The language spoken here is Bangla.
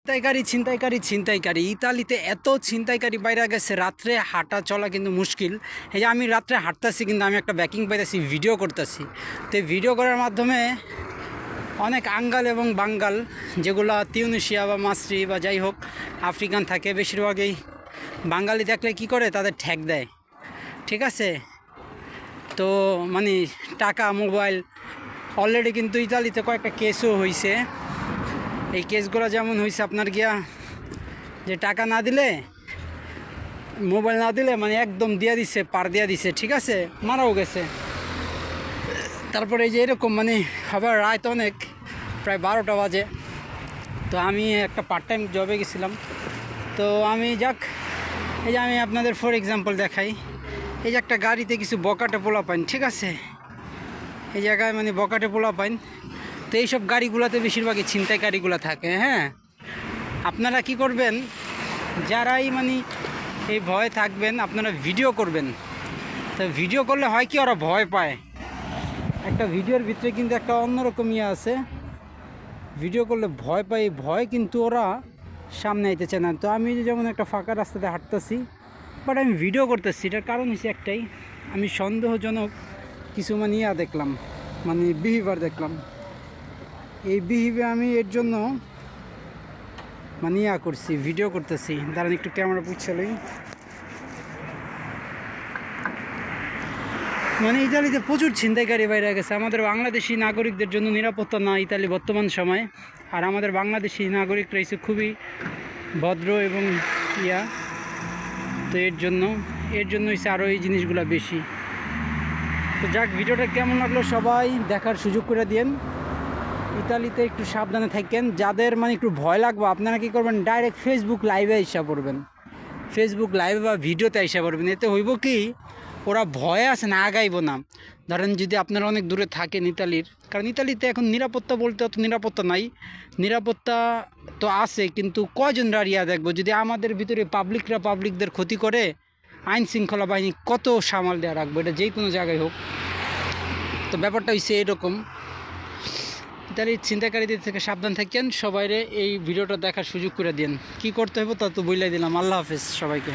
ছিনতাইকারী ইতালিতে এত ছিনতাইকারী বাইরে গেছে, রাত্রে হাঁটা চলা কিন্তু মুশকিল। এই যে আমি রাত্রে হাঁটতেছি, কিন্তু আমি একটা ব্যাকিং পাইতেছি, ভিডিও করতেছি। তো এই ভিডিও করার মাধ্যমে অনেক আঙ্গাল এবং বাঙ্গাল, যেগুলো তিউনিশিয়া বা মাসরি বা যাই হোক আফ্রিকান থাকে, বেশিরভাগই বাঙালি দেখলে কি করে, তাদের ঠ্যাক দেয়। ঠিক আছে, তো মানে টাকা, মোবাইল, অলরেডি কিন্তু ইতালিতে কয়েকটা কেসও হয়েছে। এই কেসগুলো যেমন হয়েছে আপনার গিয়া, যে টাকা না দিলে, মোবাইল না দিলে মানে একদম দিয়া দিছে, পার দিয়া দিছে, ঠিক আছে, মারাও গেছে। তারপরে এই যে এরকম মানে আবার রাত অনেক, প্রায় 12টা বাজে। তো আমি একটা পার্ট টাইম জবে গেছিলাম। তো আমি এই যে আমি আপনাদের ফর এক্সাম্পল দেখাই। এই যে একটা গাড়িতে কিছু বকাটে পোলা পাইন, ঠিক আছে, এই জায়গায় মানে বকাটে পোলা পাইন। তো এইসব গাড়িগুলোতে বেশিরভাগই ছিনতাইকারীগুলো থাকে। হ্যাঁ, আপনারা কি করবেন, যারাই মানে এই ভয় থাকবেন, আপনারা ভিডিও করবেন। তো ভিডিও করলে হয় কি, ওরা ভয় পায়। একটা ভিডিওর ভিতরে কিন্তু একটা অন্যরকম আছে, ভিডিও করলে ভয় পায়, ভয় কিন্তু ওরা সামনে আইতে চায় না। তো আমি যেমন একটা ফাঁকা রাস্তাতে হাঁটতেছি, বাট আমি ভিডিও করতেছি। এটার কারণ হচ্ছে একটাই, আমি সন্দেহজনক কিছু মানে দেখলাম, মানে বিহেভিয়ার দেখলাম। এই বিহেভিয়ার আমি এর জন্য মানে করছি, ভিডিও করতেছি। দাঁড়ান একটু ক্যামেরা পুছালই। মানে ইতালিতে প্রচুর ছিনতাইকারী বাইরে গেছে। আমাদের বাংলাদেশি নাগরিকদের জন্য নিরাপত্তা না ইতালি বর্তমান সময়। আর আমাদের বাংলাদেশি নাগরিকরা হচ্ছে খুবই ভদ্র এবং তো এর জন্য হচ্ছে আরও এই জিনিসগুলো বেশি। তো যাক, ভিডিওটা কেমন লাগলো সবাই দেখার সুযোগ করে দিন। ইতালিতে একটু সাবধানে থাকেন। যাদের মানে একটু ভয় লাগবে, আপনারা কী করবেন, ডাইরেক্ট ফেসবুক লাইভে আইসা পড়বেন, ফেসবুক লাইভে বা ভিডিওতে আইসা পড়বেন। এতে হইব কি, ওরা ভয়ে আছে না, আগাইব না। ধরেন যদি আপনারা অনেক দূরে থাকেন ইতালির, কারণ ইতালিতে এখন নিরাপত্তা বলতে অত নিরাপত্তা নাই, নিরাপত্তা তো আছে, কিন্তু কয়জনরা দেখবো। যদি আমাদের ভিতরে পাবলিকদের ক্ষতি করে, আইন শৃঙ্খলা বাহিনী কত সামাল দেওয়া রাখবো, এটা যে কোনো জায়গায় হোক। তো ব্যাপারটা হচ্ছে এরকম। ইতালির ছিনতাইকারীদের থেকে সাবধান থাকেন। সবাইরে এই ভিডিওটা দেখার সুযোগ করে দিন। কি করতে হবে তা তো বইলাই দিলাম। আল্লাহ হাফেজ সবাইকে।